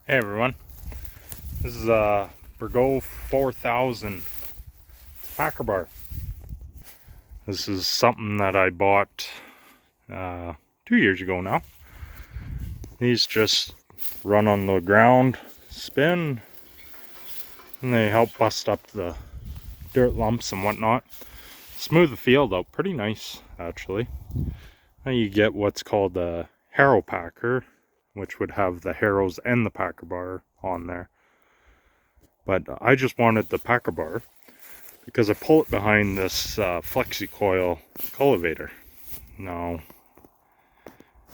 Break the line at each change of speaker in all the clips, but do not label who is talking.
Hey everyone, this is a Bergo 4000 Packer bar. This is something that I bought 2 years ago now. These just run on the ground, spin, and they help bust up the dirt lumps and whatnot. Smooth the field out pretty nice actually. Now you get what's called a harrow packer, which would have the harrows and the packer bar on there. But I just wanted the packer bar because I pull it behind this flexi coil cultivator. Now,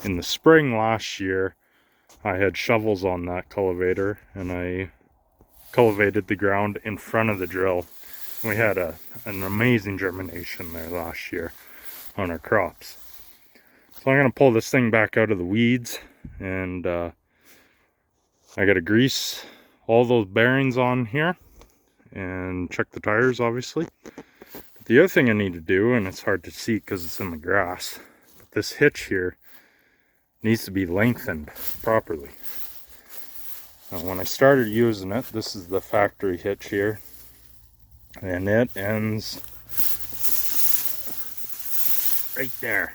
in the spring last year, I had shovels on that cultivator and I cultivated the ground in front of the drill. We had an amazing germination there last year on our crops. So I'm going to pull this thing back out of the weeds, and I got to grease all those bearings on here and check the tires, obviously. But the other thing I need to do, and it's hard to see because it's in the grass, but this hitch here needs to be lengthened properly. Now, when I started using it, this is the factory hitch here, and it ends right there.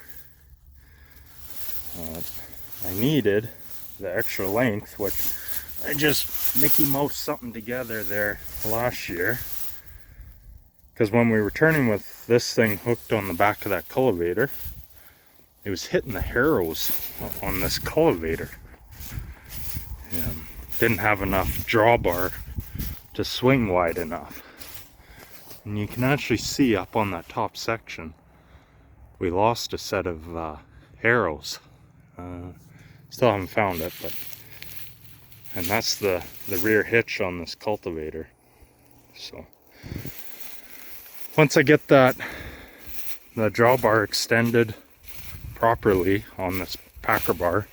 I needed the extra length, which I just Mickey Mouse something together there last year, because when we were turning with this thing hooked on the back of that cultivator, it was hitting the harrows on this cultivator. Didn't have enough drawbar to swing wide enough. And you can actually see up on that top section, we lost a set of harrows. Still haven't found it, and that's the rear hitch on this cultivator. So once I get the drawbar extended properly on this packer bar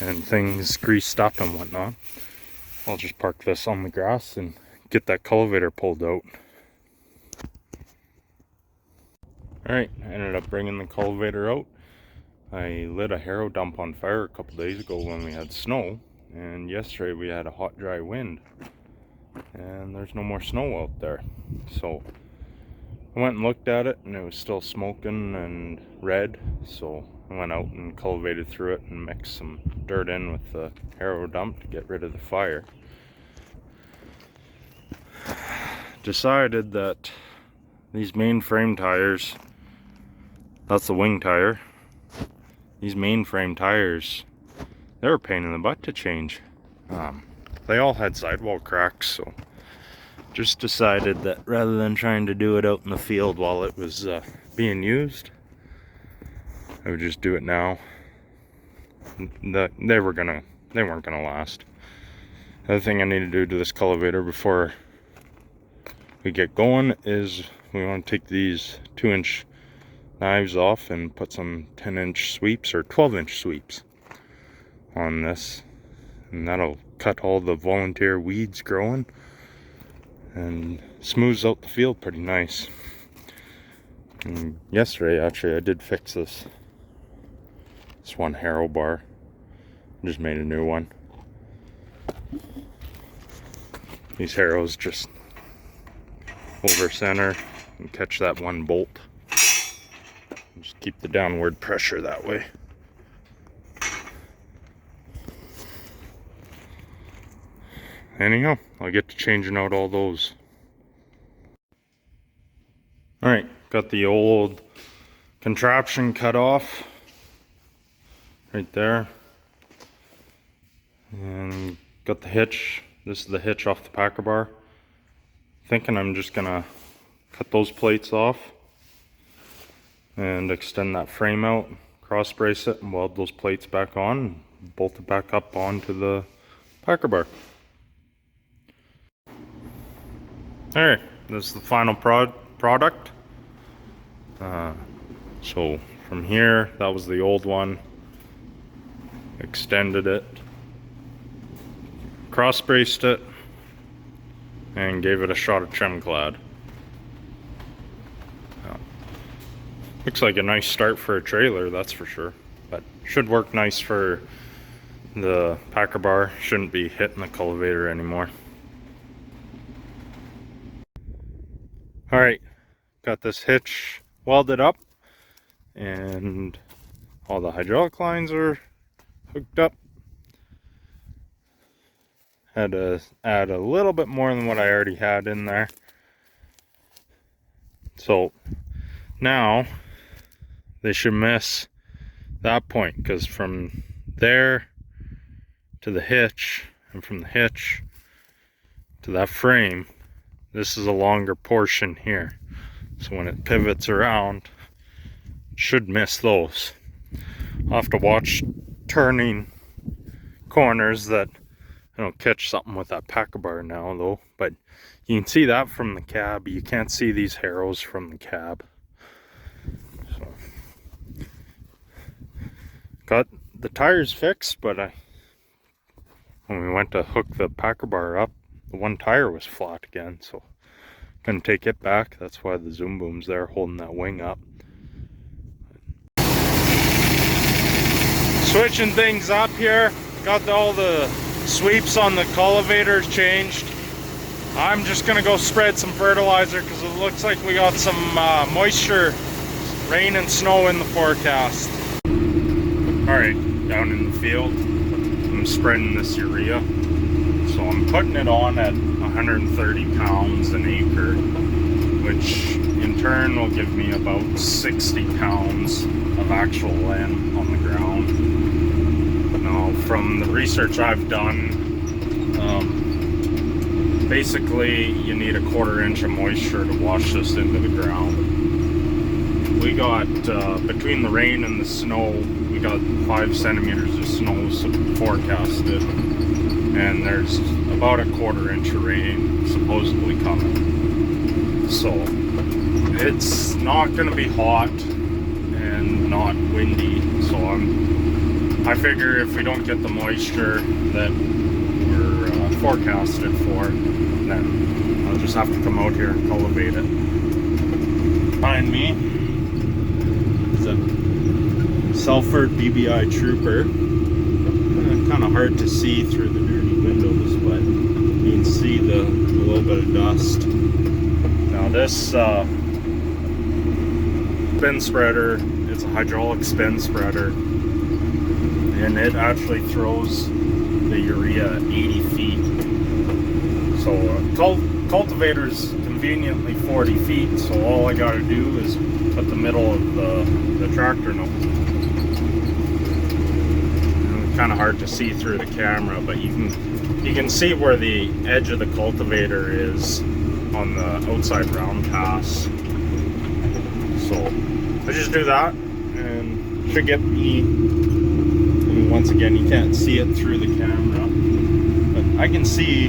and things greased up and whatnot, I'll just park this on the grass and get that cultivator pulled out. Alright, I ended up bringing the cultivator out. I lit a harrow dump on fire a couple days ago when we had snow, and yesterday we had a hot, dry wind, and there's no more snow out there. So I went and looked at it, and it was still smoking and red, so I went out and cultivated through it and mixed some dirt in with the harrow dump to get rid of the fire. Decided that these main frame tires, that's the wing tire, these main frame tires, they were a pain in the butt to change. They all had sidewall cracks, so just decided that rather than trying to do it out in the field while it was being used, I would just do it now. They weren't gonna last. The other thing I need to do to this cultivator before we get going is we want to take these 2-inch knives off and put some 10-inch sweeps or 12-inch sweeps on this, and that'll cut all the volunteer weeds growing and smooths out the field pretty nice. And yesterday actually I did fix this one harrow bar. Just made a new one. These harrows just over center and catch that one bolt. Just keep the downward pressure that way. Anyhow, I'll get to changing out all those. Alright, got the old contraption cut off right there. And got the hitch. This is the hitch off the packer bar. Thinking I'm just gonna cut those plates off and extend that frame out, cross brace it, and weld those plates back on, and bolt it back up onto the packer bar. Alright, this is the final product. So from here, that was the old one. Extended it, cross braced it, and gave it a shot of Tremclad. Looks like a nice start for a trailer, that's for sure. But should work nice for the packer bar shouldn't be hitting the cultivator anymore. Alright, got this hitch welded up and all the hydraulic lines are hooked up. Had to add a little bit more than what I already had in there. So now they should miss that point, because from there to the hitch and from the hitch to that frame, this is a longer portion here. So when it pivots around, it should miss those. I'll have to watch turning corners that I don't catch something with that packer bar now though, but you can see that from the cab. You can't see these harrows from the cab. So got the tires fixed, but when we went to hook the packer bar up, the one tire was flat again, so couldn't take it back. That's why the zoom boom's there holding that wing up. Switching things up here, got all the sweeps on the cultivators changed. I'm just gonna go spread some fertilizer because it looks like we got some moisture, rain and snow in the forecast. Alright, down in the field, I'm spreading this urea. So I'm putting it on at 130 pounds an acre, which in turn will give me about 60 pounds of actual N on the ground. Now, from the research I've done, basically you need a 1/4 inch of moisture to wash this into the ground. We got, between the rain and the snow, we got 5 centimeters of snow forecasted, and there's about a 1/4 inch of rain supposedly coming. So it's not going to be hot and not windy, so I figure if we don't get the moisture that we're forecasted for, then I'll just have to come out here and cultivate it. Behind me is a Salford BBI Trooper. Kind of hard to see through the dirty windows, but you can see the little bit of dust. Now this spin spreader is a hydraulic spin spreader, and it actually throws the urea 80 feet. So cultivator's conveniently 40 feet, so all I gotta do is put the middle of the tractor nose. Kind of hard to see through the camera, but you can see where the edge of the cultivator is on the outside round pass. So I just do that and should get me, and once again you can't see it through the camera, but I can see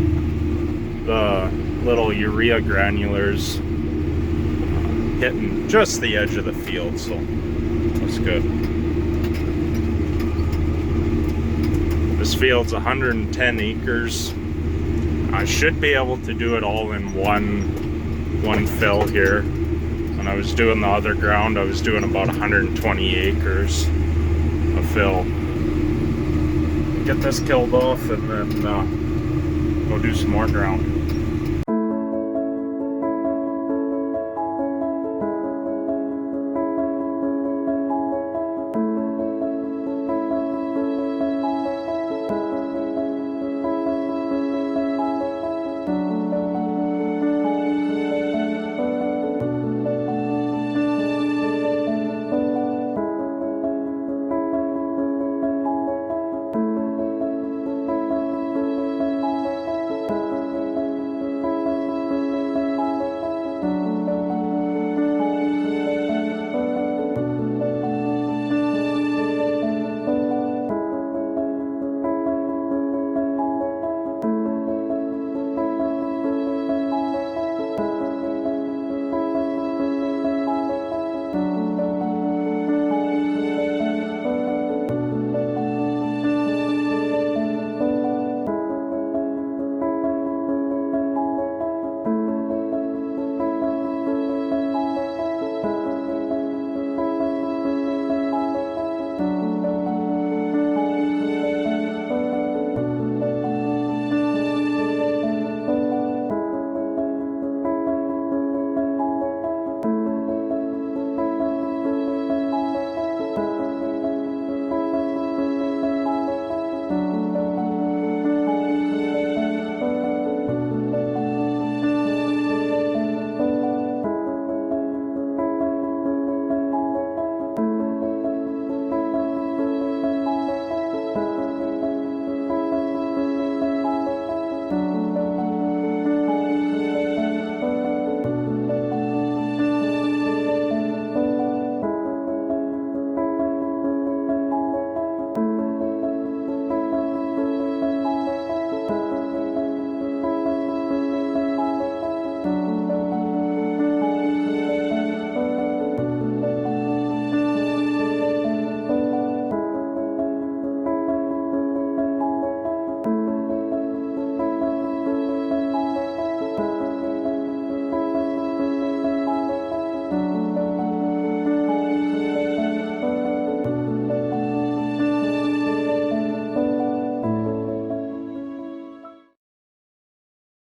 the little urea granulars hitting just the edge of the field, so that's good. This field's 110 acres. I should be able to do it all in one fill here. When I was doing the other ground, I was doing about 120 acres of fill. Get this killed off and then go do some more ground.